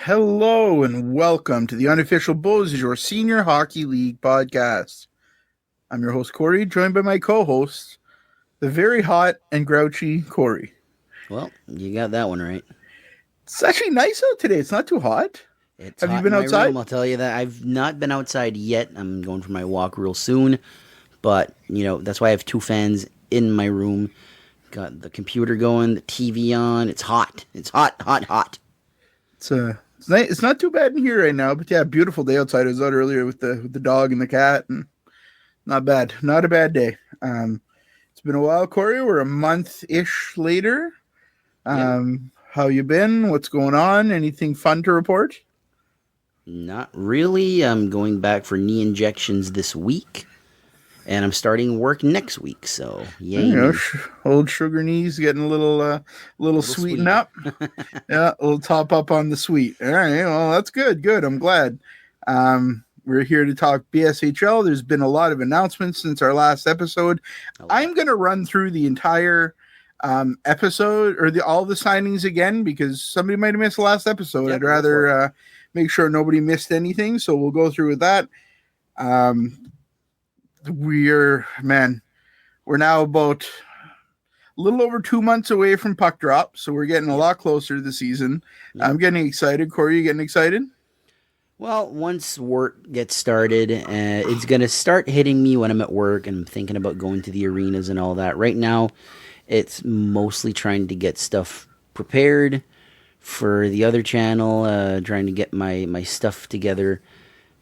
Hello and welcome to the unofficial BSHL Senior Hockey League podcast. I'm your host, Corey, joined by my co-host, the very hot and grouchy Corey. Well, you got that one right. It's actually nice out today. It's not too hot. Have you been outside? Room, I'll tell you that. I've not been outside yet. I'm going for my walk real soon. But, that's why I have two fans in my room. Got the computer going, the TV on. It's hot. It's hot, hot, hot. It's not too bad in here right now, but yeah, beautiful day outside. I was out earlier with the dog and the cat, and not bad. Not a bad day. It's been a while, Corey. We're a month-ish later. How you been? What's going on? Anything fun to report? Not really. I'm going back for knee injections this week, and I'm starting work next week. So yay! Old sugar knees getting a little sweeten up. Yeah, a little top up on the sweet. All right, well that's good. Good. I'm glad. We're here to talk BSHL. There's been a lot of announcements since our last episode. I'm going to run through the entire episode or all the signings again because somebody might have missed the last episode. I'd rather make sure nobody missed anything. So we'll go through with that. We're now about a little over 2 months away from puck drop. So we're getting a lot closer to the season. Yeah. I'm getting excited. Corey, you getting excited? Well, once work gets started, it's going to start hitting me when I'm at work and I'm thinking about going to the arenas and all that. Right now, it's mostly trying to get stuff prepared for the other channel, trying to get my stuff together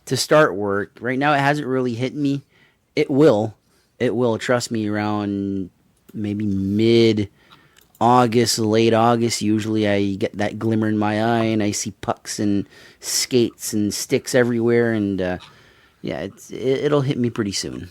to start work. Right now, it hasn't really hit me. It will. Trust me, around maybe mid-August, late August, usually I get that glimmer in my eye and I see pucks and skates and sticks everywhere. And, it'll hit me pretty soon.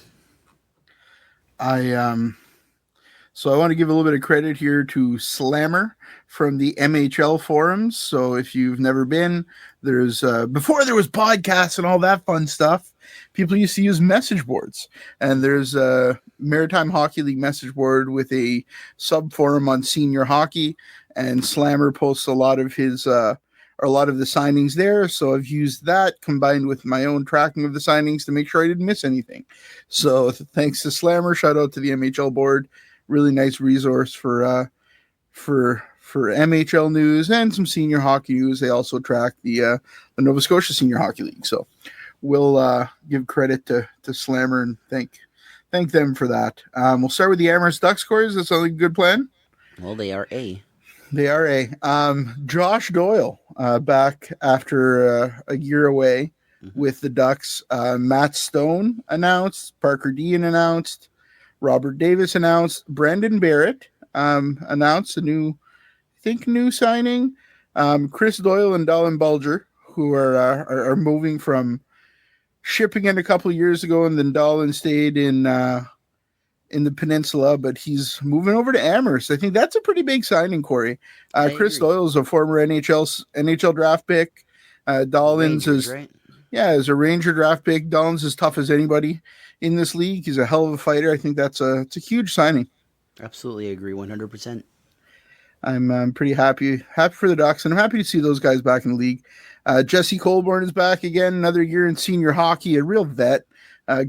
So I want to give a little bit of credit here to Slammer from the MHL forums. So if you've never been, there's before there was podcasts and all that fun stuff, people used to use message boards. And there's a Maritime Hockey League message board with a sub forum on senior hockey, and Slammer posts a lot of the signings there. So I've used that combined with my own tracking of the signings to make sure I didn't miss anything. So thanks to Slammer, shout out to the MHL board. Really nice resource for MHL news and some senior hockey news. They also track the Nova Scotia Senior Hockey League. So we'll give credit to Slammer and thank them for that. We'll start with the Amherst Ducks, Corey. Is that something a good plan? Well, they are A. They are A. Josh Doyle back after a year away with the Ducks. Matt Stone announced. Parker Dean announced. Robert Davis announced. Brandon Barrett announced a new signing. Chris Doyle and Dallin Bulger, who are moving from shipping in a couple of years ago, and then Dallin stayed in the peninsula, but he's moving over to Amherst. I think that's a pretty big signing, Corey. Chris Doyle is a former NHL draft pick. Dallin's is a Ranger draft pick. Dallin's as tough as anybody in this league. He's a hell of a fighter. I think it's a huge signing. Absolutely agree, 100%. I'm pretty happy for the Ducks, and I'm happy to see those guys back in the league. Jesse Colborn is back again, another year in senior hockey, a real vet.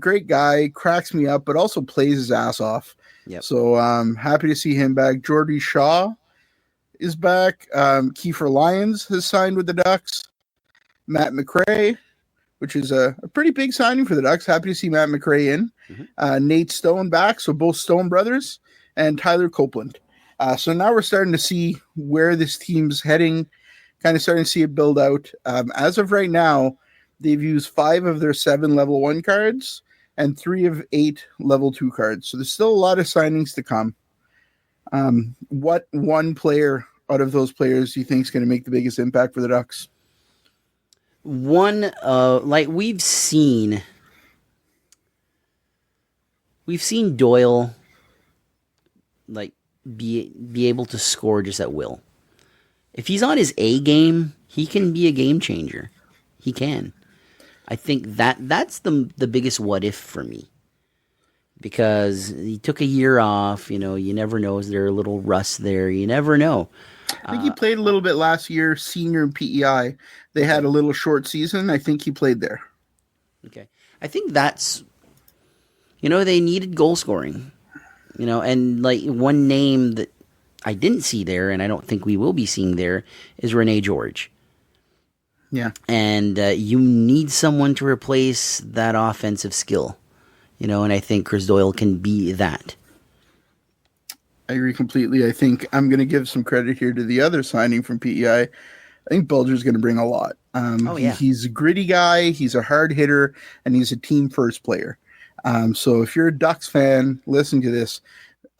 Great guy, cracks me up, but also plays his ass off. Yep. So I'm happy to see him back. Jordy Shaw is back. Kiefer Lyons has signed with the Ducks. Matt McRae, which is a pretty big signing for the Ducks. Happy to see Matt McRae in. Nate Stone back, so both Stone brothers, and Tyler Copeland. So now we're starting to see where this team's heading, kind of starting to see it build out. As of right now, they've used 5 of their 7 level 1 cards and 3 of 8 level 2 cards. So there's still a lot of signings to come. What one player out of those players do you think is going to make the biggest impact for the Ducks? One, we've seen Doyle, be able to score just at will. If he's on his A game, he can be a game changer. He can. I think that's the biggest what if for me. Because he took a year off, you never know. Is there a little rust there? You never know. I think he played a little bit last year, senior in PEI. They had a little short season. I think he played there. Okay. I think that's, they needed goal scoring, and like one name that I didn't see there, and I don't think we will be seeing there, is Rene George. Yeah. And you need someone to replace that offensive skill, and I think Chris Doyle can be that. I agree completely. I think I'm going to give some credit here to the other signing from PEI. I think Bulger's going to bring a lot. He's a gritty guy. He's a hard hitter, and he's a team first player. So if you're a Ducks fan, listen to this.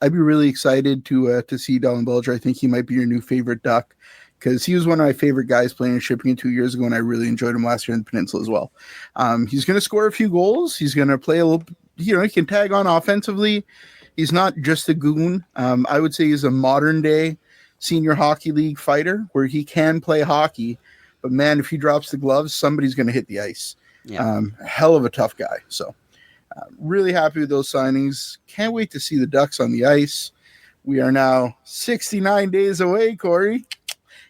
I'd be really excited to see Dylan Bulger. I think he might be your new favorite Duck because he was one of my favorite guys playing in Shipping 2 years ago, and I really enjoyed him last year in the Peninsula as well. He's going to score a few goals. He's going to play a little, he can tag on offensively. He's not just a goon. I would say he's a modern day senior hockey league fighter where he can play hockey. But man, if he drops the gloves, somebody's going to hit the ice. Yeah. Hell of a tough guy. So really happy with those signings. Can't wait to see the Ducks on the ice. We are now 69 days away, Corey.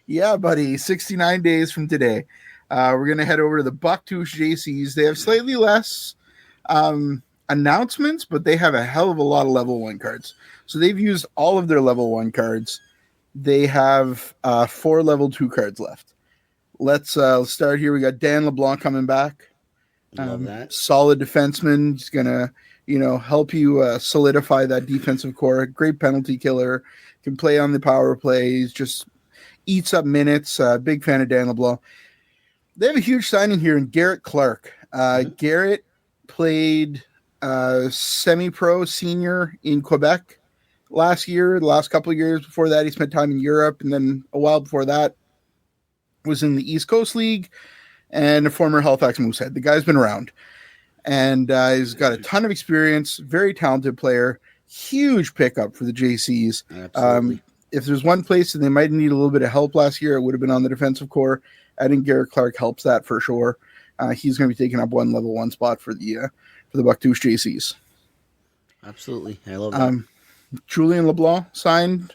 Yeah, buddy, 69 days from today. We're going to head over to the Bucktooth JCs. They have slightly less announcements, but they have a hell of a lot of level 1 cards. So they've used all of their level 1 cards. They have 4 level 2 cards left. Let's start here. We got Dan LeBlanc coming back. Love that. Solid defenseman. He's going to, help you solidify that defensive core. Great penalty killer. Can play on the power play. He's just eats up minutes. Big fan of Dan LeBlanc. They have a huge signing here in Garrett Clark. Garrett played semi-pro senior in Quebec last year. The last couple of years before that, he spent time in Europe, and then a while before that was in the East Coast League and a former Halifax Moosehead. The guy's been around, and he's got a ton of experience. Very talented player. Huge pickup for the JCs. Absolutely. If there's one place that they might need a little bit of help last year, it would have been on the defensive core. I think Garrett Clark helps that for sure. He's going to be taking up one level 1 spot for the Bucktooth JCs. Absolutely. I love that. Julien LeBlanc signed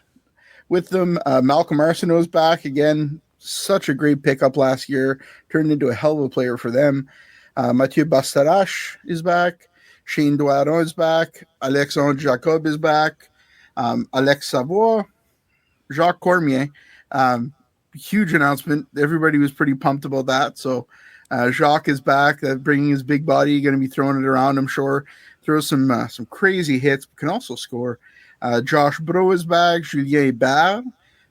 with them. Malcolm Arsenault's back again. Such a great pickup last year. Turned into a hell of a player for them. Mathieu Bastarache is back. Shane Doiron is back. Alexandre Jacob is back. Alex Savoie. Jacques Cormier. Huge announcement. Everybody was pretty pumped about that. So Jacques is back, bringing his big body, going to be throwing it around, I'm sure. Throws some crazy hits, but can also score. Josh Bro is back. Julien Bab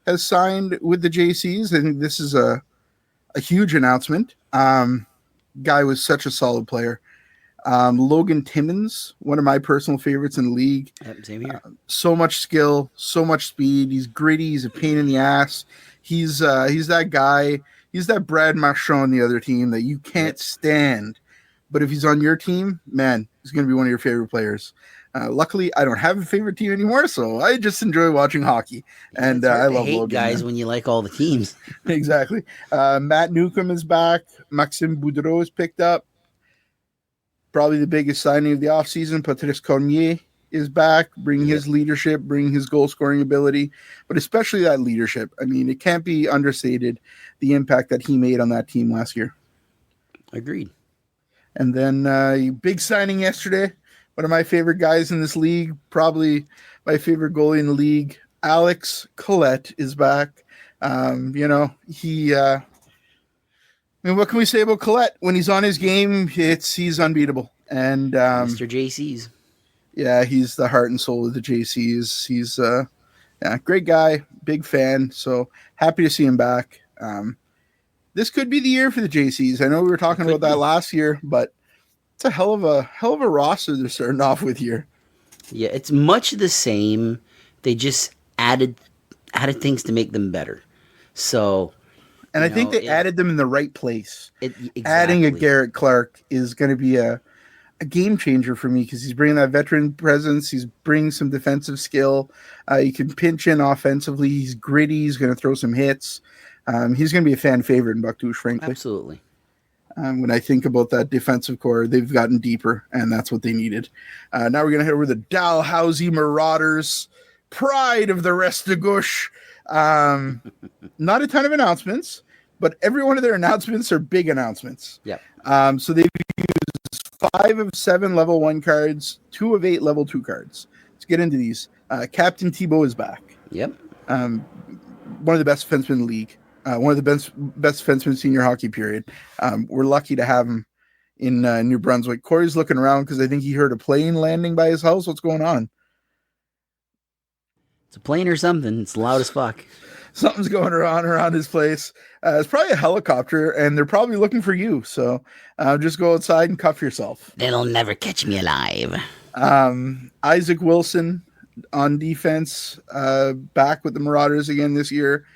has signed with the JCs. I think this is a huge announcement. Guy was such a solid player. Logan Timmons, one of my personal favorites in the league. Same here. So much skill, so much speed. He's gritty. He's a pain in the ass. He's that guy. He's that Brad Marchand on the other team that you can't stand. But if he's on your team, man, he's going to be one of your favorite players. Luckily, I don't have a favorite team anymore, so I just enjoy watching hockey. And I love hate Logan. Guys, when you like all the teams. Exactly. Matt Newcomb is back. Maxime Boudreau is picked up. Probably the biggest signing of the offseason. Patrice Cormier is back, bringing his leadership, bringing his goal-scoring ability, but especially that leadership. I mean, it can't be understated, the impact that he made on that team last year. Agreed. And then big signing yesterday, one of my favorite guys in this league, probably my favorite goalie in the league, Alex Collette is back. What can we say about Collette? When he's on his game, he's unbeatable. And Mr. JC's. Yeah, he's the heart and soul of the JCs. He's a great guy, big fan. So happy to see him back. This could be the year for the JCs. I know we were talking about that last year, but it's a hell of a roster they're starting off with here. Yeah, it's much the same. They just added things to make them better. So, and I think they added them in the right place. Exactly. Adding a Garrett Clark is going to be a game changer for me because he's bringing that veteran presence. He's bringing some defensive skill. He can pinch in offensively. He's gritty. He's going to throw some hits. He's going to be a fan favorite in Bucktooth, frankly. Absolutely. When I think about that defensive core, they've gotten deeper, and that's what they needed. Now we're going to head over the Dalhousie Marauders, pride of the Restigouche. Not a ton of announcements, but every one of their announcements are big announcements. Yep. So they've used 5 of 7 level 1 cards, 2 of 8 level 2 cards. Let's get into these. Captain Thibault is back. Yep. One of the best defensemen in the league. One of the best defensemen in senior hockey period. We're lucky to have him in New Brunswick. Corey's looking around because I think he heard a plane landing by his house. What's going on? It's a plane or something. It's loud as fuck. Something's going around his place. It's probably a helicopter, and they're probably looking for you. So just go outside and cuff yourself. They'll never catch me alive. Isaac Wilson on defense, back with the Marauders again this year.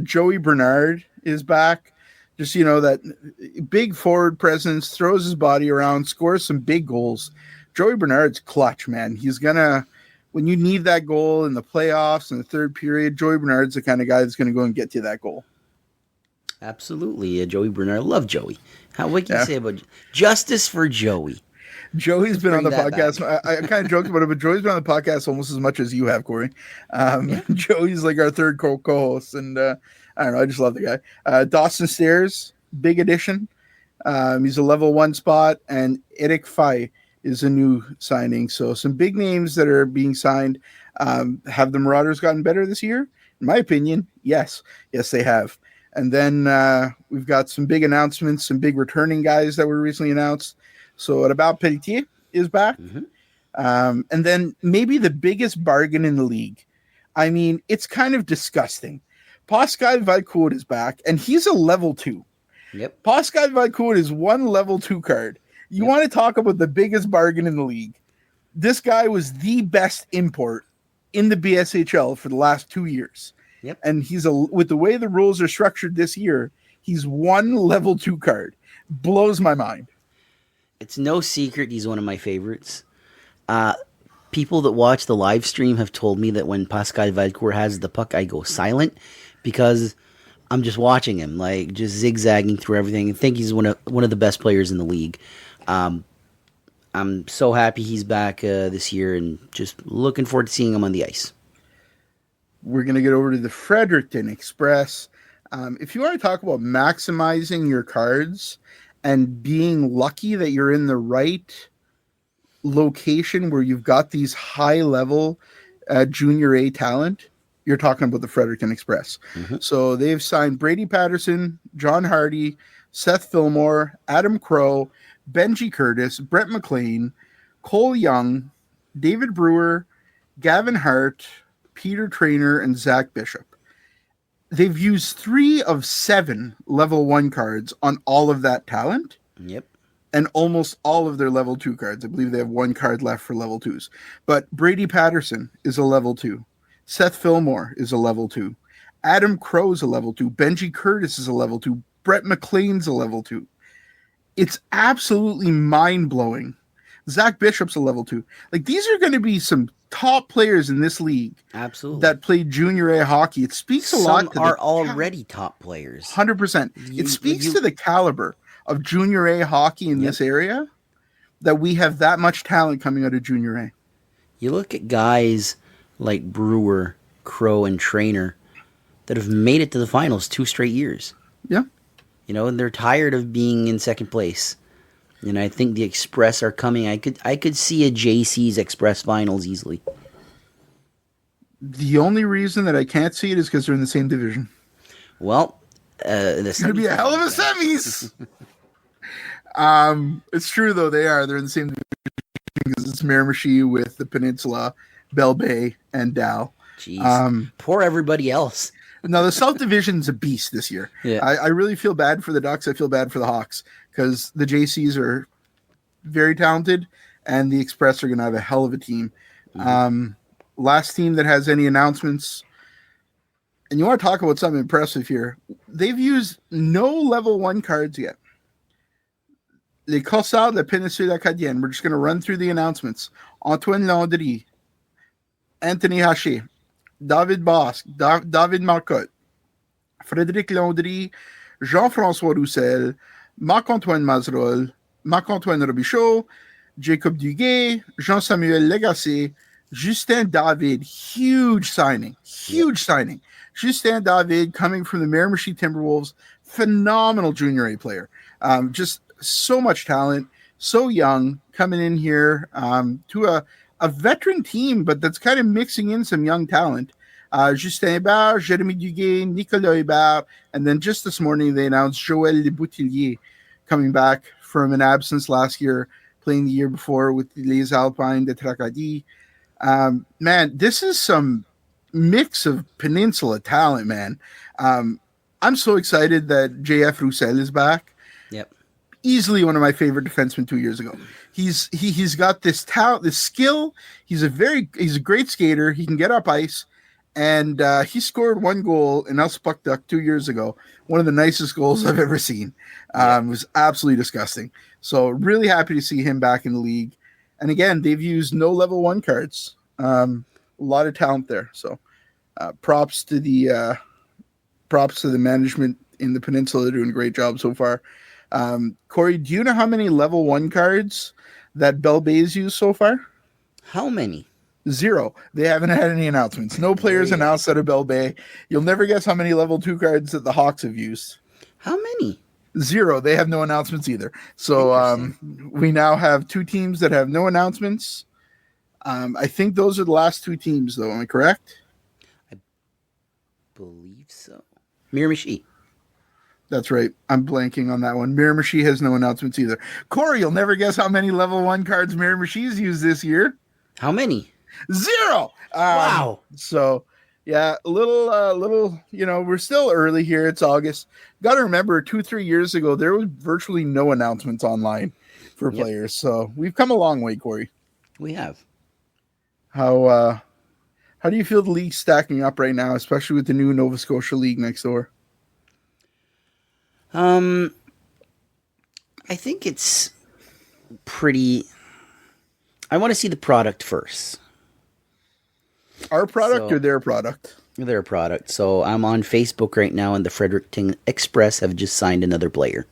Joey Bernard is back. Just, that big forward presence, throws his body around, scores some big goals. Joey Bernard's clutch, man. He's when you need that goal in the playoffs in the third period, Joey Bernard's the kind of guy that's going to go and get you that goal. Absolutely. Joey Bernard. Love Joey. What can you say about justice for Joey? Joey's been on the podcast. I kind of joked about it, but Joey's been on the podcast almost as much as you have, Corey. Joey's like our third co-host, and I don't know. I just love the guy. Dawson Stairs, big addition. He's a level 1 spot, and Eric Fay is a new signing. So some big names that are being signed. Have the Marauders gotten better this year? In my opinion, yes. Yes, they have. And then we've got some big announcements, some big returning guys that were recently announced. So About Pelletier is back. Mm-hmm. And then maybe the biggest bargain in the league. I mean, it's kind of disgusting. Pascal Valcourt is back, and he's a level 2. Yep. Pascal Valcourt is 1 level 2 card. You want to talk about the biggest bargain in the league. This guy was the best import in the BSHL for the last 2 years. Yep. And with the way the rules are structured this year, he's 1 level 2 card. Blows my mind. It's no secret he's one of my favorites. People that watch the live stream have told me that when Pascal Valcourt has the puck, I go silent because I'm just watching him, like just zigzagging through everything. I think he's one of the best players in the league. I'm so happy he's back this year, and just looking forward to seeing him on the ice. We're going to get over to the Fredericton Express. If you want to talk about maximizing your cards and being lucky that you're in the right location where you've got these high-level junior A talent, you're talking about the Fredericton Express. Mm-hmm. So they've signed Brady Patterson, John Hardy, Seth Fillmore, Adam Crow, Benji Curtis, Brett McLean, Cole Young, David Brewer, Gavin Hart, Peter Traynor, and Zach Bishop. They've used 3 of 7 level 1 cards on all of that talent. Yep. And almost all of their level 2 cards. I believe they have 1 card left for level 2s. But Brady Patterson is a level 2. Seth Fillmore is a level 2. Adam Crow is a level 2. Benji Curtis is a level 2. Brett McLean's a level 2. It's absolutely mind-blowing. Zach Bishop's a level 2. Like, these are going to be some top players in this league. Absolutely. That play junior A hockey. It speaks a lot to Some are already top players. 100%. It speaks to the caliber of junior A hockey in this area, that we have that much talent coming out of junior A. You look at guys like Brewer, Crow, and Traynor that have made it to the finals 2 straight years. Yeah. And they're tired of being in second place. And I think the Express are coming. I could see a JC's Express finals easily. The only reason that I can't see it is because they're in the same division. Well, it's going to be a hell of a semis. It's true, though. They're in the same division because it's Miramichi with the Peninsula, Bell Bay, and Dow. Jeez. Poor everybody else. No, the South Division's a beast this year. Yeah. I really feel bad for the Ducks. I feel bad for the Hawks because the JCs are very talented, and the Express are going to have a hell of a team. Mm-hmm. Last team that has any announcements, and you want to talk about something impressive here, they've used no level 1 cards yet. Les Corsairs de la Péninsule Acadienne. We're just going to run through the announcements. Antoine Landry, Anthony Haché, David Basque, David Marcotte, Frédéric Landry, Jean-François Roussel, Marc-Antoine Mazerolle, Marc-Antoine Robichaud, Jacob Duguay, Jean-Samuel Lagacé, Justin David, huge signing. Justin David, coming from the Miramichi Timberwolves, phenomenal junior A player. Just so much talent, so young, coming in here to a veteran team, but that's kind of mixing in some young talent. Justin Hébert, Jérémy Duguay, Nicolas Hébert, and then just this morning they announced Joël Leboutillier coming back from an absence last year, playing the year before with Les Alpines de Tracadie. Man, this is some mix of Peninsula talent, man. I'm so excited that JF Roussel is back. Yep. Easily one of my favorite defensemen 2 years ago. He's got this talent, this skill. He's a great skater. He can get up ice. And he scored 1 goal in Puck Duck 2 years ago. One of the nicest goals I've ever seen. It was absolutely disgusting. So really happy to see him back in the league. And again, they've used no level 1 cards. A lot of talent there. So props to the management in the Peninsula. They're doing a great job so far. Corey, do you know how many level 1 cards that Bell Bay's used so far? How many? 0. They haven't had any announcements. No players announced out of Bell Bay. You'll never guess how many level 2 cards that the Hawks have used. How many? 0. They have no announcements either. So we now have 2 teams that have no announcements. I think those are the last 2 teams, though. Am I correct? I believe so. Miramichi. That's right. I'm blanking on that one. Miramichi has no announcements either. Corey, you'll never guess how many level 1 cards Miramichi's used this year. How many? 0. Wow. So, yeah, a little, we're still early here. It's August. Got to remember 2-3 years ago, there was virtually no announcements online for players. So we've come a long way, Corey. We have. How do you feel the league's stacking up right now, especially with the new Nova Scotia League next door? I think it's pretty. I want to see the product first. Our product or their product? Their product. So I'm on Facebook right now, and the Fredericton Express have just signed another player.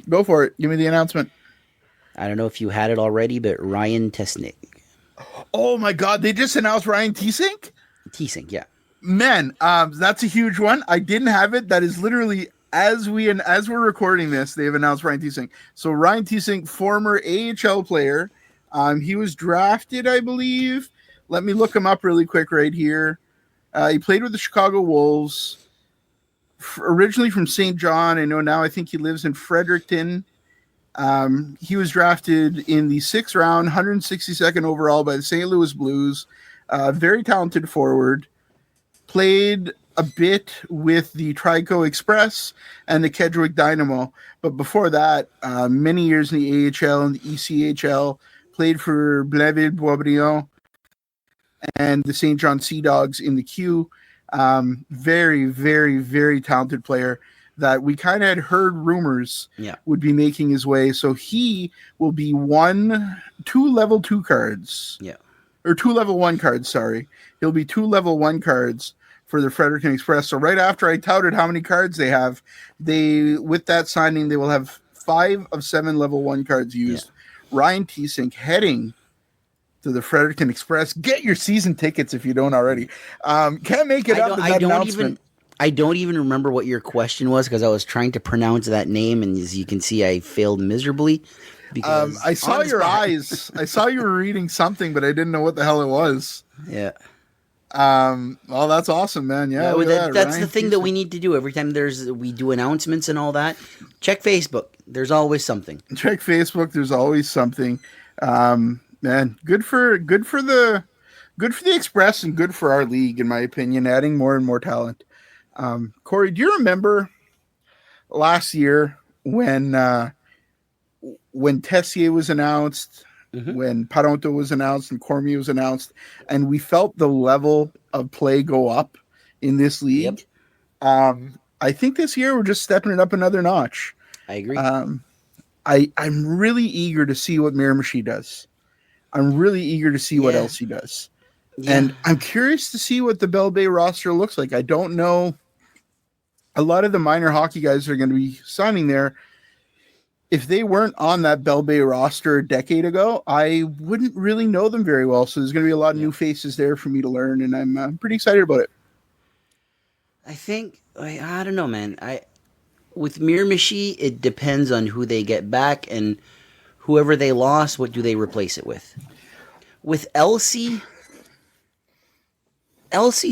Go for it. Give me the announcement. I don't know if you had it already, but Ryan Tesnick. Oh my God! They just announced Ryan Tesink? Tesink, yeah. Man, that's a huge one. I didn't have it. That is literally as we're recording this, they've announced Ryan Tesink. So Ryan Tesink, former AHL player. He was drafted, I believe. Let me look him up really quick right here. He played with the Chicago Wolves, originally from St. John. I think he lives in Fredericton. He was drafted in the 6th round, 162nd overall by the St. Louis Blues. Very talented forward. Played a bit with the Trico Express and the Kedgewick Dynamo. But before that, many years in the AHL and the ECHL. Played for Blainville Boisbriand and the St. John Sea Dogs in the Q. Very, very, very talented player that we kind of had heard rumors would be making his way. So he will be 2 level 2 cards. Yeah. Or 2 level 1 cards, sorry. He'll be 2 level 1 cards for the Fredericton Express. So right after I touted how many cards they have, with that signing, they will have 5 of 7 level 1 cards used. Yeah. Ryan Tesink heading to the Fredericton Express. Get your season tickets if you don't already. Can't make it up. I don't even remember what your question was because I was trying to pronounce that name, and as you can see, I failed miserably. Because I saw your eyes. I saw you were reading something, but I didn't know what the hell it was. Yeah. Well, that's awesome, man. Yeah, that's the thing that we need to do every time we do announcements and all that. Check Facebook. There's always something. Check Facebook. There's always something. Man, good for the Express and good for our league, in my opinion. Adding more and more talent. Corey, do you remember last year when Tessier was announced? Mm-hmm. When Paronto was announced and Cormier was announced, and we felt the level of play go up in this league. Yep. I think this year we're just stepping it up another notch. I agree. I'm really eager to see what Miramichi does. I'm really eager to see what else he does. Yeah. And I'm curious to see what the Bell Bay roster looks like. I don't know. A lot of the minor hockey guys are going to be signing there. If they weren't on that Bell Bay roster a decade ago, I wouldn't really know them very well. So there's going to be a lot of new faces there for me to learn, and I'm pretty excited about it. I think I don't know, man. With Miramichi, it depends on who they get back and whoever they lost. What do they replace it with? With Elsie's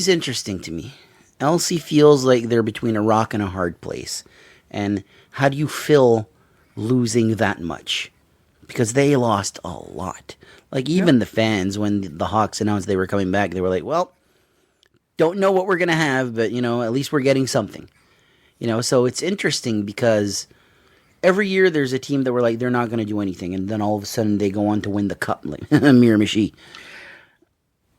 interesting to me. Elsie feels like they're between a rock and a hard place. And how do you fill losing that much? Because they lost a lot. Like, even the fans, when the Hawks announced they were coming back, they were like, well, don't know what we're going to have, but, at least we're getting something. So it's interesting because every year there's a team that we're like, they're not going to do anything. And then all of a sudden they go on to win the cup, like Miramichi.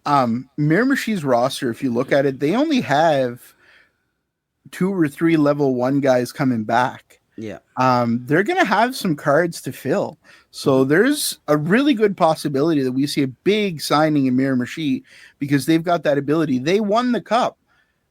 Miramichi's roster, if you look at it, they only have 2 or 3 level 1 guys coming back. Yeah. They're going to have some cards to fill. So there's a really good possibility that we see a big signing in Miramichi because they've got that ability. They won the cup.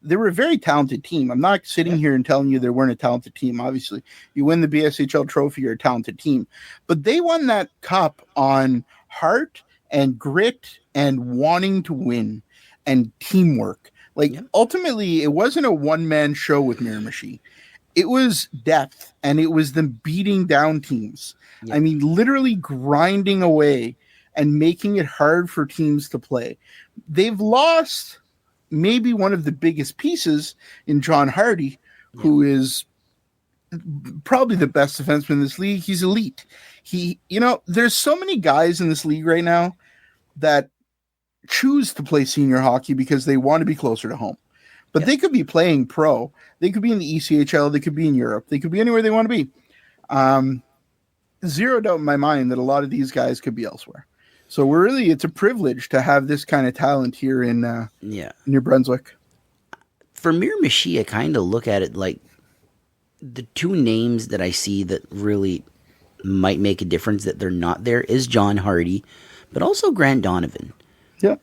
They were a very talented team. I'm not sitting here and telling you they weren't a talented team. Obviously, you win the BSHL trophy, you're a talented team. But they won that cup on heart and grit and wanting to win and teamwork. Ultimately, it wasn't a one-man show with Miramichi. It was depth, and it was them beating down teams. Yeah. I mean, literally grinding away and making it hard for teams to play. They've lost maybe one of the biggest pieces in John Hardy, who is probably the best defenseman in this league. He's elite. There's so many guys in this league right now that choose to play senior hockey because they want to be closer to home. But they could be playing pro. They could be in the ECHL. They could be in Europe. They could be anywhere they want to be. Zero doubt in my mind that a lot of these guys could be elsewhere. So it's a privilege to have this kind of talent here in New Brunswick. For Miramichi, I kind of look at it like the 2 names that I see that really might make a difference that they're not there is John Hardy, but also Grant Donovan. Yeah.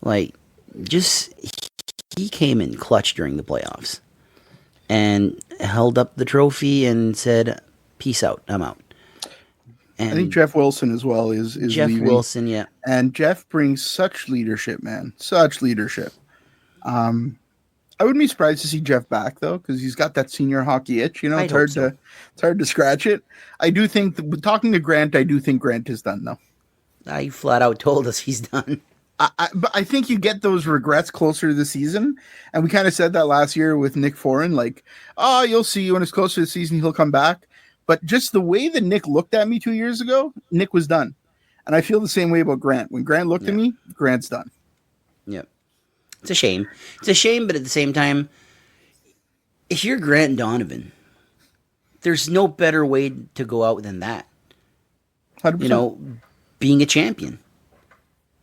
He came in clutch during the playoffs and held up the trophy and said, peace out, I'm out. And I think Jeff Wilson as well is Jeff leaving. Wilson, yeah. And Jeff brings such leadership, man. Such leadership. I wouldn't be surprised to see Jeff back, though, because he's got that senior hockey itch. It's hard to scratch it. I do think, talking to Grant, I do think Grant is done, though. He flat out told us he's done. But I think you get those regrets closer to the season. And we kind of said that last year with Nick Foran, you'll see when it's closer to the season, he'll come back. But just the way that Nick looked at me 2 years ago, Nick was done. And I feel the same way about Grant. When Grant looked at me, Grant's done. Yep. It's a shame. It's a shame, but at the same time, if you're Grant Donovan, there's no better way to go out than that. 100%. Being a champion.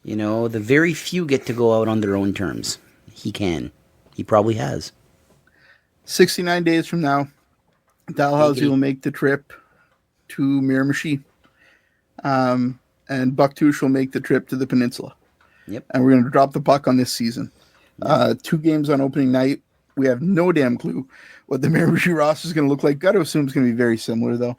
The very few get to go out on their own terms. He can. He probably has. 69 days from now, Dalhousie will make the trip to Miramichi. And Bucktouche will make the trip to the peninsula. Yep. And we're going to drop the puck on this season. 2 games on opening night. We have no damn clue what the Miramichi roster is going to look like. Got to assume it's going to be very similar, though.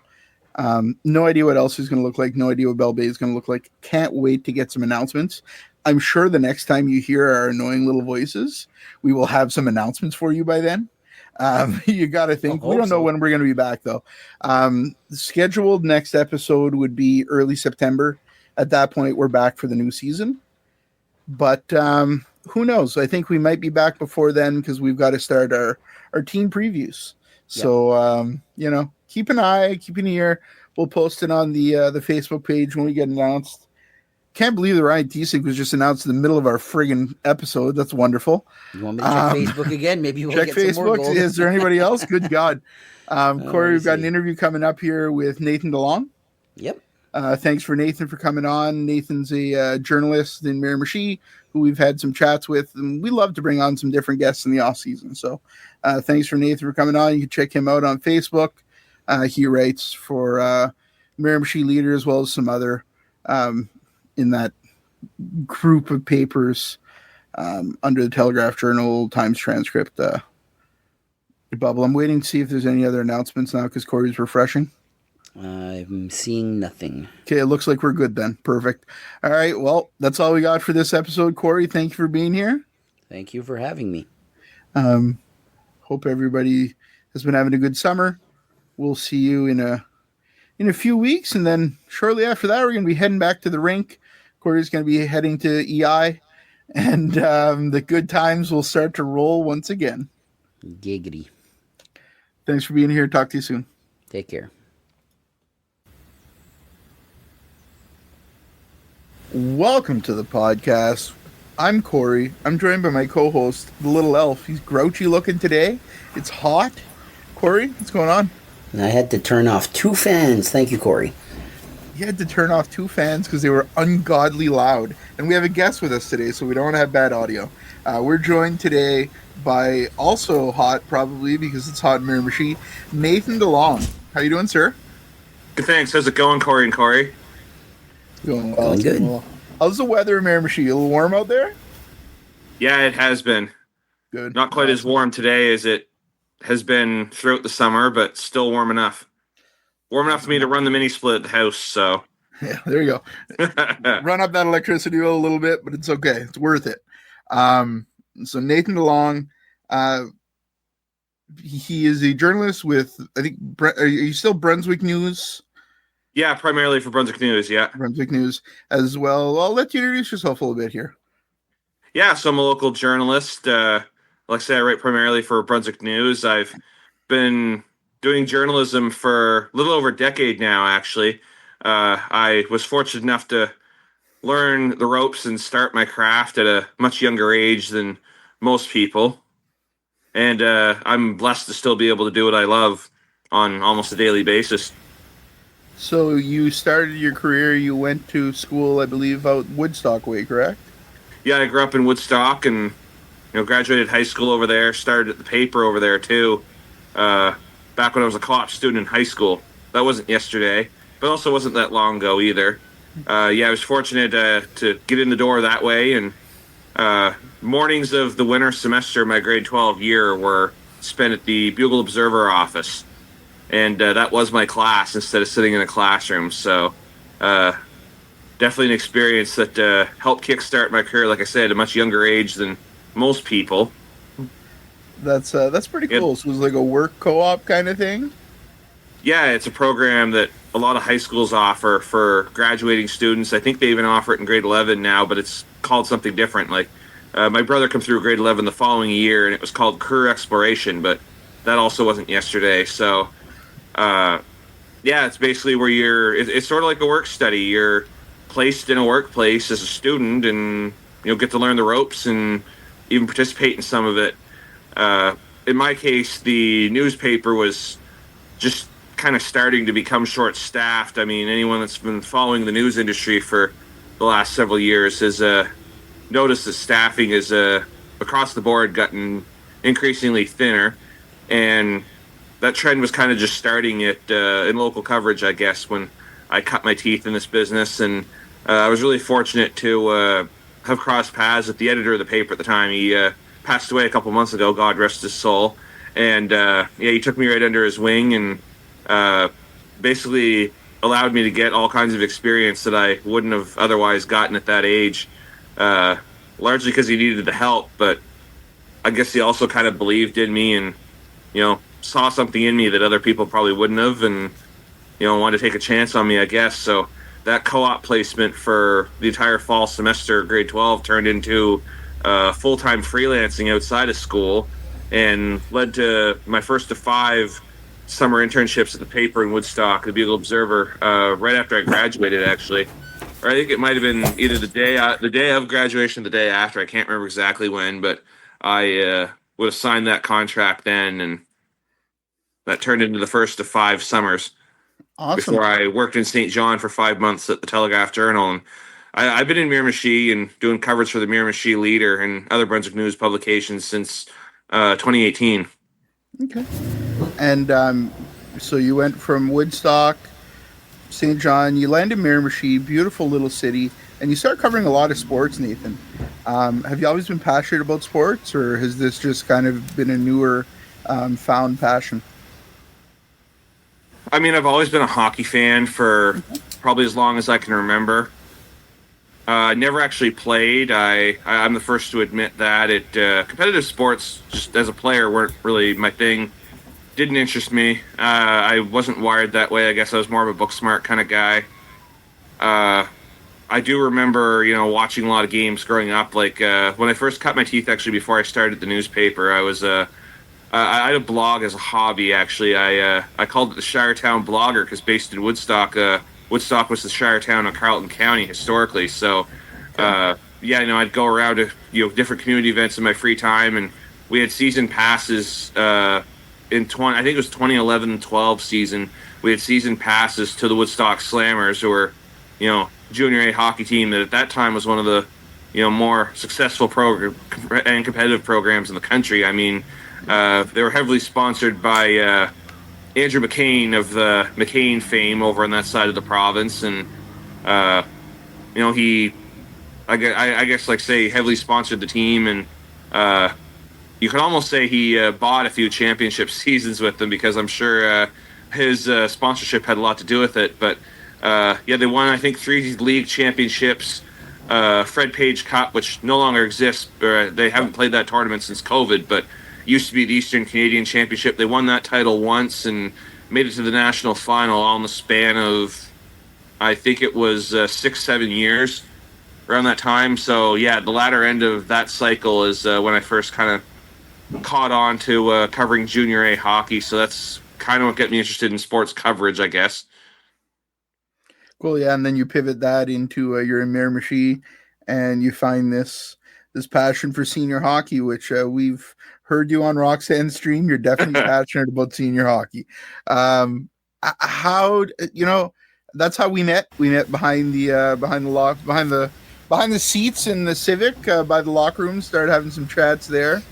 No idea what else is going to look like. No idea what Bell Bay is going to look like. Can't wait to get some announcements. I'm sure the next time you hear our annoying little voices, we will have some announcements for you by then. You got to think. We don't know when we're going to be back, though. The scheduled next episode would be early September. At that point, we're back for the new season. But who knows? I think we might be back before then because we've got to start our team previews. So, keep an eye, keep an ear. We'll post it on the Facebook page when we get announced. Can't believe that Ryan Tiesik was just announced in the middle of our friggin' episode. That's wonderful. You want me to check Facebook again? Maybe we'll check get Facebook. Some more gold. Is there anybody else? Good God. Corey, we've got an interview coming up here with Nathan DeLong. Yep. Thanks for Nathan for coming on. Nathan's a journalist in Miramichi who we've had some chats with, and we love to bring on some different guests in the off season. So thanks for Nathan for coming on. You can check him out on Facebook. He writes for Miramichi Leader as well as some other in that group of papers under the Telegraph Journal, Times Transcript bubble. I'm waiting to see if there's any other announcements now because Corey's refreshing. I'm seeing nothing. Okay, it looks like we're good then. Perfect. All right, well, that's all we got for this episode. Corey, thank you for being here. Thank you for having me. hope everybody has been having a good summer. We'll see you in a few weeks, and then shortly after that, we're going to be heading back to the rink. Corey's going to be heading to EI, and the good times will start to roll once again. Giggity. Thanks for being here. Talk to you soon. Take care. Welcome to the podcast. I'm Corey. I'm joined by my co-host, the little elf. He's grouchy looking today. It's hot. Corey, what's going on? And I had to turn off 2 fans. Thank you, Corey. You had to turn off 2 fans because they were ungodly loud. And we have a guest with us today, so we don't want to have bad audio. We're joined today by, also hot probably because it's hot in Miramichi, Nathan Delong. How you doing, sir? Good, thanks. How's it going, Corey and Corey? Going well. Going good. Well. How's the weather in Miramichi? A little warm out there? Yeah, it has been. Good. Not quite as warm today as it has been throughout the summer, but still warm enough. Warm enough for me to run the mini split at the house, so. Yeah, there you go. Run up that electricity bill a little bit, but it's okay. It's worth it. So Nathan DeLong, he is a journalist with, I think, are you still Brunswick News? Yeah, primarily for Brunswick News, yeah. Brunswick News as well. I'll let you introduce yourself a little bit here. Yeah, so I'm a local journalist. Like I say, I write primarily for Brunswick News. I've been doing journalism for a little over a decade now, actually. I was fortunate enough to learn the ropes and start my craft at a much younger age than most people. And I'm blessed to still be able to do what I love on almost a daily basis. So you started your career, you went to school, I believe, out Woodstock way, correct? Yeah, I grew up in Woodstock and graduated high school over there, started at the paper over there too, back when I was a co-op student in high school. That wasn't yesterday, but also wasn't that long ago either. I was fortunate to get in the door that way, and mornings of the winter semester of my grade 12 year were spent at the Bugle Observer office, and that was my class instead of sitting in a classroom, so definitely an experience that helped kickstart my career, like I said, at a much younger age than most people. That's pretty cool. So it was like a work co-op kind of thing? Yeah, it's a program that a lot of high schools offer for graduating students. I think they even offer it in grade 11 now, but it's called something different. Like my brother came through grade 11 the following year, and it was called career exploration, but that also wasn't yesterday. So, it's basically where it's sort of like a work study. You're placed in a workplace as a student, and get to learn the ropes and even participate in some of it. In my case, the newspaper was just kind of starting to become short-staffed. I mean, anyone that's been following the news industry for the last several years has noticed that staffing is across the board gotten increasingly thinner, and that trend was kind of just starting in local coverage, I guess, when I cut my teeth in this business. And I was really fortunate to have crossed paths with the editor of the paper at the time. He passed away a couple months ago, God rest his soul. And he took me right under his wing and basically allowed me to get all kinds of experience that I wouldn't have otherwise gotten at that age, largely because he needed the help. But I guess he also kind of believed in me and, saw something in me that other people probably wouldn't have, and, wanted to take a chance on me, I guess. So that co-op placement for the entire fall semester, grade 12, turned into full-time freelancing outside of school and led to my first of 5 summer internships at the paper in Woodstock, the Bugle Observer, right after I graduated, actually. Or I think it might have been either the day of graduation, or the day after. I can't remember exactly when, but I would have signed that contract then, and that turned into the first of 5 summers. Awesome. Before I worked in St. John for 5 months at the Telegraph Journal. And I've been in Miramichi and doing coverage for the Miramichi Leader and other Brunswick News publications since 2018. Okay. And so you went from Woodstock, St. John, you landed in Miramichi, beautiful little city, and you start covering a lot of sports, Nathan. Have you always been passionate about sports, or has this just kind of been a newer found passion? I mean, I've always been a hockey fan for probably as long as I can remember. Never actually played. I'm the first to admit that. Competitive sports, just as a player, weren't really my thing. Didn't interest me. I wasn't wired that way. I guess I was more of a book smart kind of guy. I do remember, watching a lot of games growing up. Like when I first cut my teeth, actually, before I started the newspaper, I had a blog as a hobby. Actually, I called it the Shiretown Blogger because based in Woodstock. Woodstock was the Shiretown of Carleton County historically. So, I'd go around to different community events in my free time, and we had season passes I think it was 2011-12 season. We had season passes to the Woodstock Slammers, who were junior A hockey team that at that time was one of the more successful program and competitive programs in the country. I mean, they were heavily sponsored by Andrew McCain of the McCain fame over on that side of the province, and he, I guess, heavily sponsored the team, and you can almost say he bought a few championship seasons with them, because I'm sure his sponsorship had a lot to do with it. But they won, I think, 3 league championships, Fred Page Cup, which no longer exists. They haven't played that tournament since COVID, but used to be the Eastern Canadian Championship. They won that title once and made it to the national final all in the span of, I think it was 6-7 years around that time. So the latter end of that cycle is when I first kind of caught on to covering junior A hockey. So that's kind of what got me interested in sports coverage, I guess. Cool, yeah, and then you pivot that into you're in Miramichi, and you find this passion for senior hockey, which we've heard you on Roxanne's stream. You're definitely passionate about senior hockey. How that's how we met. We met behind the seats in the Civic by the locker room. Started having some chats there,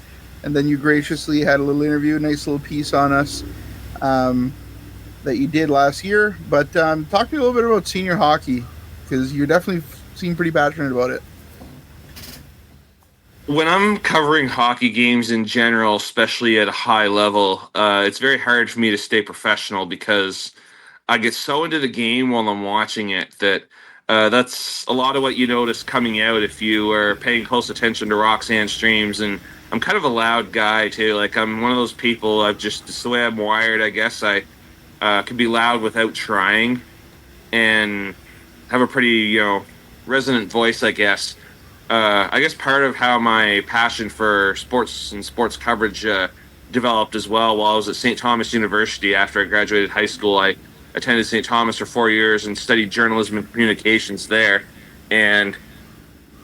and then you graciously had a little interview, a nice little piece on us. That you did last year, but talk to me a little bit about senior hockey, because you definitely seem pretty passionate about it. When I'm covering hockey games in general, especially at a high level, it's very hard for me to stay professional, because I get so into the game while I'm watching it that that's a lot of what you notice coming out if you are paying close attention to Roxanne streams. And I'm kind of a loud guy too. Like, I'm one of those people. It's the way I'm wired, I guess. I can be loud without trying, and have a pretty, resonant voice, I guess. I guess part of how my passion for sports and sports coverage developed as well, while I was at St. Thomas University after I graduated high school. I attended St. Thomas for 4 years and studied journalism and communications there. And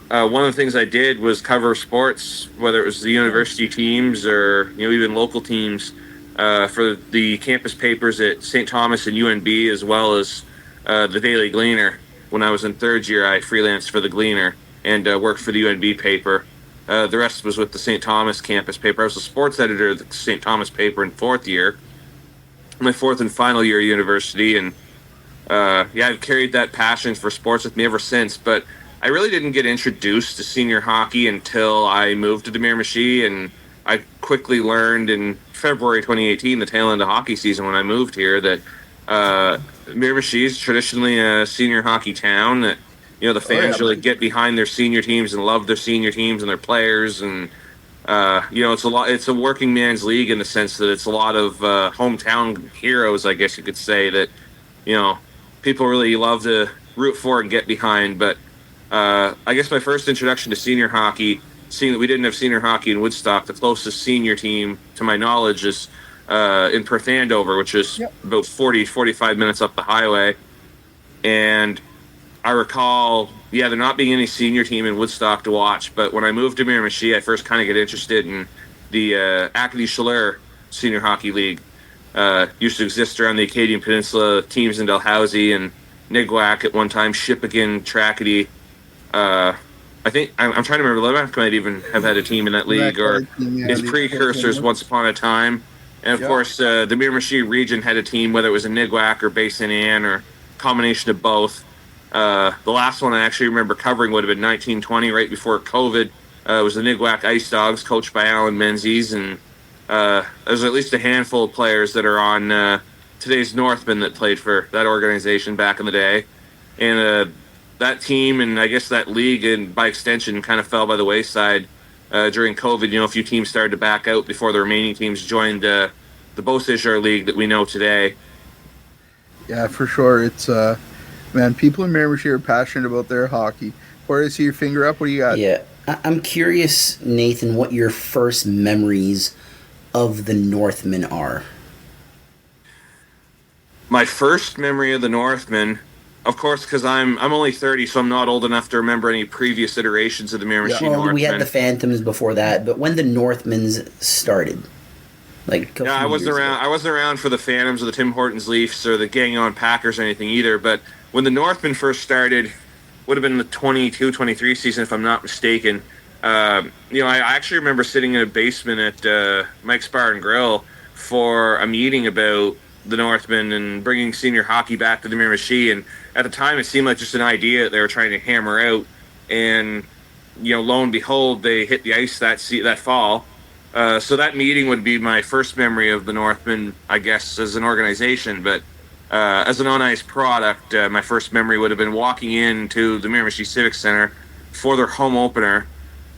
one of the things I did was cover sports, whether it was the university teams or even local teams, for the campus papers at St. Thomas and UNB, as well as the Daily Gleaner. When I was in third year, I freelanced for the Gleaner and worked for the UNB paper. The rest was with the St. Thomas campus paper. I was a sports editor of the St. Thomas paper in fourth year, my fourth and final year at university. And I've carried that passion for sports with me ever since. But I really didn't get introduced to senior hockey until I moved to the Miramichi, and I quickly learned in February 2018, the tail end of hockey season when I moved here, that Miramichi is traditionally a senior hockey town, that the fans really get behind their senior teams and love their senior teams and their players. And it's a working man's league in the sense that it's a lot of hometown heroes, I guess you could say, that people really love to root for and get behind. But I guess my first introduction to senior hockey, seeing that we didn't have senior hockey in Woodstock, the closest senior team to my knowledge is in Perth Andover, which is about 45 minutes up the highway. And I recall, there not being any senior team in Woodstock to watch, but when I moved to Miramichi, I first kind of get interested in the Acadie Chaleur Senior Hockey League. Used to exist around the Acadian Peninsula, teams in Dalhousie and Niguac at one time, Shippagan, Tracadie. I think I'm trying to remember. Lebac might even have had a team in that league, or its precursors once upon a time. And of course, the Miramichi region had a team, whether it was a Niguac or Bay St. Anne or combination of both. The last one I actually remember covering would have been 1920, right before COVID. It was the Niguac Ice Dogs, coached by Alan Menzies, and there's at least a handful of players that are on today's Northman that played for that organization back in the day. And that team and I guess that league, and by extension, kind of fell by the wayside during COVID. A few teams started to back out before the remaining teams joined the BSHL league that we know today. Yeah, for sure. It's man, people in Miramichi are passionate about their hockey. Corey, I see your finger up. What do you got? Yeah, I'm curious, Nathan, what your first memories of the Northmen are. My first memory of the Northmen, of course, because I'm only 30, so I'm not old enough to remember any previous iterations of the Miramichi Northmen. We had the Phantoms before that, but when the Northmens started, I wasn't around. I wasn't around for the Phantoms or the Tim Hortons Leafs or the Gagnon Packers or anything either. But when the Northmen first started, would have been the 22-23 season, if I'm not mistaken. I actually remember sitting in a basement at Mike's Bar and Grill for a meeting about the Northmen and bringing senior hockey back to the Miramichi. And at the time, it seemed like just an idea that they were trying to hammer out. And lo and behold, they hit the ice that fall. So that meeting would be my first memory of the Northmen, I guess, as an organization. But as an on-ice product, my first memory would have been walking into the Miramichi Civic Center for their home opener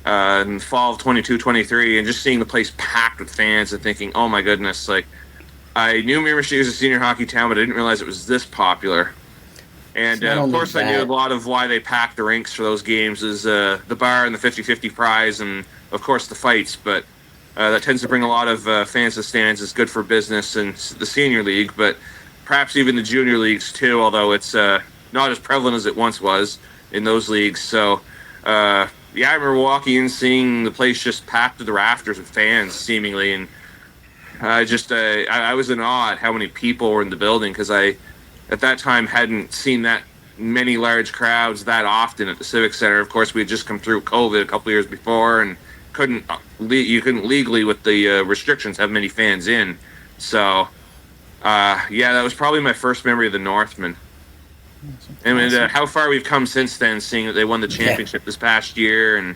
in fall of 22-23 and just seeing the place packed with fans and thinking, oh my goodness, I knew Miramichi was a senior hockey town, but I didn't realize it was this popular. And of course, I knew a lot of why they packed the rinks for those games is the bar and the 50-50 prize and, of course, the fights. But that tends to bring a lot of fans to the stands. It's good for business and the senior league, but perhaps even the junior leagues too, although it's not as prevalent as it once was in those leagues. So, I remember walking in, seeing the place just packed to the rafters with fans, seemingly, and I was in awe at how many people were in the building, because I, at that time, hadn't seen that many large crowds that often at the Civic Center. Of course, we had just come through COVID a couple years before, and you couldn't legally, with the restrictions, have many fans in. So, that was probably my first memory of the Northmen. And how far we've come since then, seeing that they won the championship this past year and,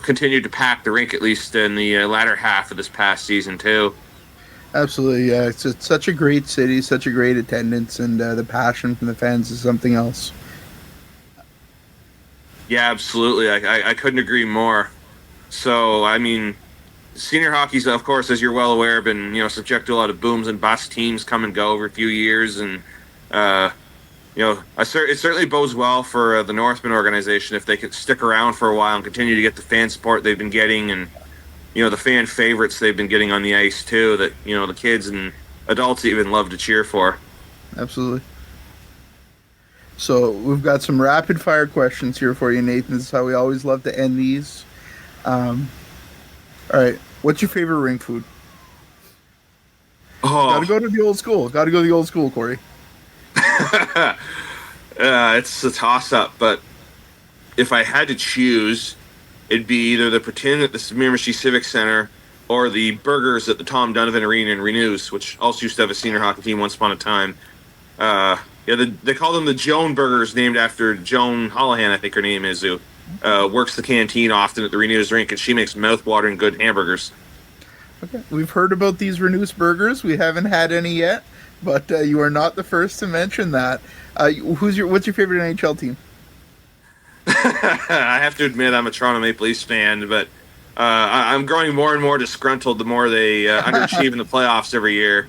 continued to pack the rink, at least in the latter half of this past season, too. Absolutely, yeah. It's such a great city, such a great attendance, and the passion from the fans is something else. Yeah, absolutely. I couldn't agree more. So, senior hockey's, of course, as you're well aware, been, subject to a lot of booms and busts. Teams come and go every few years, and, it certainly bodes well for the Northmen organization if they could stick around for a while and continue to get the fan support they've been getting and, the fan favorites they've been getting on the ice, too, that, the kids and adults even love to cheer for. Absolutely. So we've got some rapid-fire questions here for you, Nathan. This is how we always love to end these. All right. What's your favorite rink food? Oh. Gotta go to the old school, Corey. It's a toss-up, but if I had to choose, it'd be either the Poutine at the Miramichi Civic Center or the burgers at the Tom Donovan Arena in Renews, which also used to have a senior hockey team once upon a time. They call them the Joan Burgers, named after Joan Holohan, I think her name is, who works the canteen often at the Renews rink, and she makes mouth-watering good hamburgers. Okay, we've heard about these Renews burgers. We haven't had any yet, but you are not the first to mention that. What's your favorite NHL team? I have to admit I'm a Toronto Maple Leafs fan, but I'm growing more and more disgruntled the more they underachieve in the playoffs every year.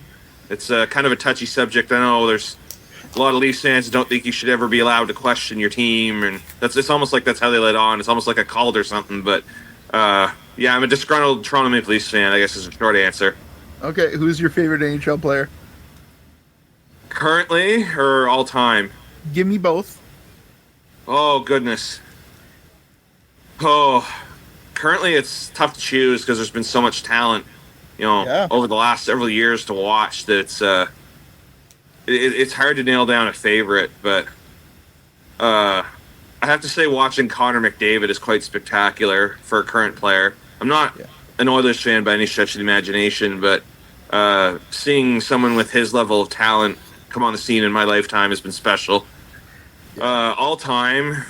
It's kind of a touchy subject. I know there's a lot of Leafs fans who don't think you should ever be allowed to question your team, and it's almost like that's how they let on. It's almost like a cult or something, but I'm a disgruntled Toronto Maple Leafs fan, I guess is a short answer. Okay, who's your favorite NHL player? Currently or all time? Give me both. Oh, goodness. Oh, currently it's tough to choose because there's been so much talent, over the last several years to watch that it's hard to nail down a favorite, but I have to say watching Connor McDavid is quite spectacular for a current player. I'm not an Oilers fan by any stretch of the imagination, but seeing someone with his level of talent come on the scene in my lifetime has been special. All time,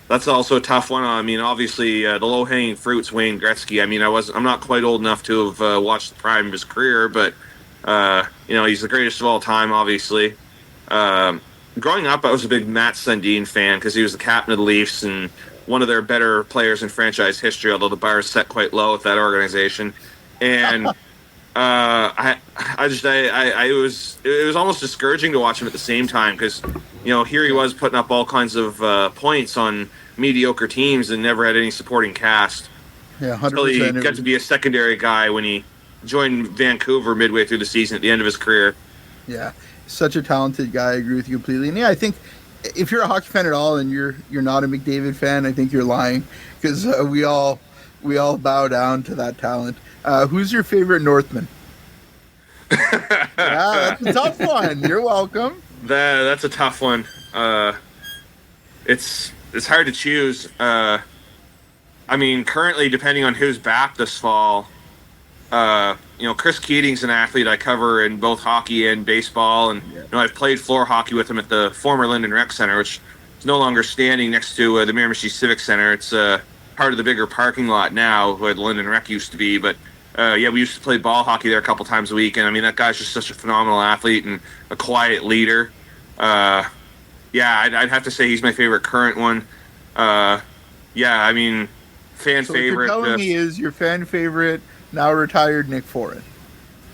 that's also a tough one. Obviously, the low-hanging fruit's Wayne Gretzky. I'm not quite old enough to have watched the prime of his career, but he's the greatest of all time, obviously. growing up, I was a big Matt Sundin fan because he was the captain of the Leafs and one of their better players in franchise history, although the bar is set quite low with that organization. And it was almost discouraging to watch him at the same time because, here he was putting up all kinds of points on mediocre teams and never had any supporting cast. Yeah, 100%. Until he got to be a secondary guy when he joined Vancouver midway through the season at the end of his career. Yeah, such a talented guy. I agree with you completely. And yeah, I think if you're a hockey fan at all and you're not a McDavid fan, I think you're lying because we all bow down to that talent. Who's your favorite Northman? Yeah, that's a tough one. You're welcome. That's a tough one. It's hard to choose. Currently, depending on who's back this fall, Chris Keating's an athlete I cover in both hockey and baseball, and I've played floor hockey with him at the former Linden Rec Center, which is no longer standing next to the Miramichi Civic Center. It's part of the bigger parking lot now, where the Linden Rec used to be. But we used to play ball hockey there a couple times a week, and that guy's just such a phenomenal athlete and a quiet leader. I'd have to say he's my favorite current one. Fan So favorite. what you're telling me is your fan favorite, now retired Nick Foran.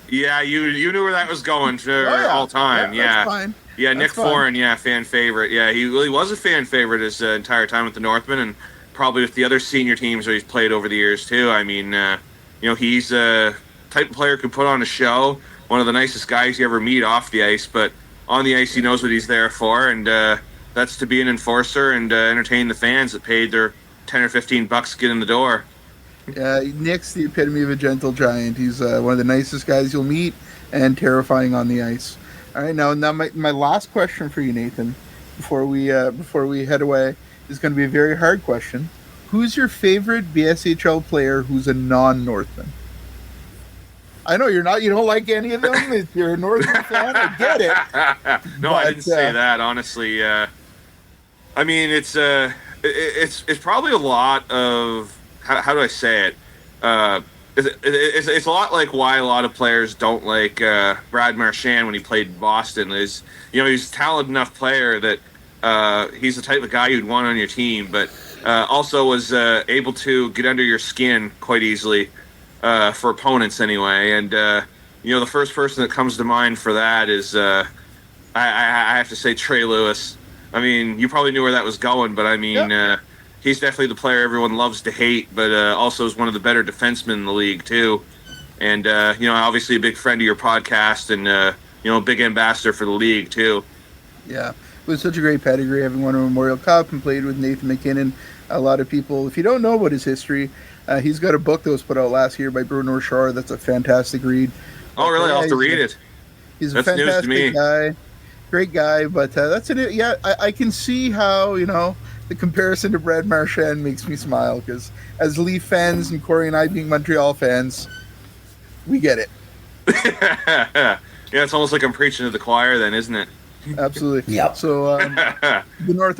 Yeah, you knew where that was going for all time. That's fine. Yeah, That's Nick fine. Foran, fan favorite. Yeah, he really was a fan favorite his entire time with the Northmen and probably with the other senior teams that he's played over the years too. He's a type of player who can put on a show. One of the nicest guys you ever meet off the ice, but on the ice he knows what he's there for, and that's to be an enforcer and entertain the fans that paid their $10 or $15 to get in the door. Nick's the epitome of a gentle giant. He's one of the nicest guys you'll meet and terrifying on the ice. All right, now my last question for you, Nathan, before we head away, is going to be a very hard question. Who's your favorite BSHL player who's a non-Northman? I know you don't like any of them. If you're a Northman fan, I get it. No, I didn't say that, honestly. It's probably a lot of how do I say it? It's a lot like why a lot of players don't like Brad Marchand when he played in Boston. He's a talented enough player that he's the type of guy you'd want on your team, but also was able to get under your skin quite easily for opponents anyway. And the first person that comes to mind for that is I have to say Trey Lewis. You probably knew where that was going, but he's definitely the player everyone loves to hate, but also is one of the better defensemen in the league too. And obviously a big friend of your podcast, and a big ambassador for the league too. Yeah, it was such a great pedigree, having won a Memorial Cup and played with Nathan McKinnon. A lot of people, if you don't know about his history, he's got a book that was put out last year by Bruno Shore. That's a fantastic read. Oh, really? I'll have to read it. He's That's a fantastic news to me. guy. Great guy, but that's it. Yeah, I can see how, the comparison to Brad Marchand makes me smile, because as Leaf fans and Corey and I being Montreal fans, we get it. Yeah, it's almost like I'm preaching to the choir then, isn't it? Absolutely. Yep. So the Northumberland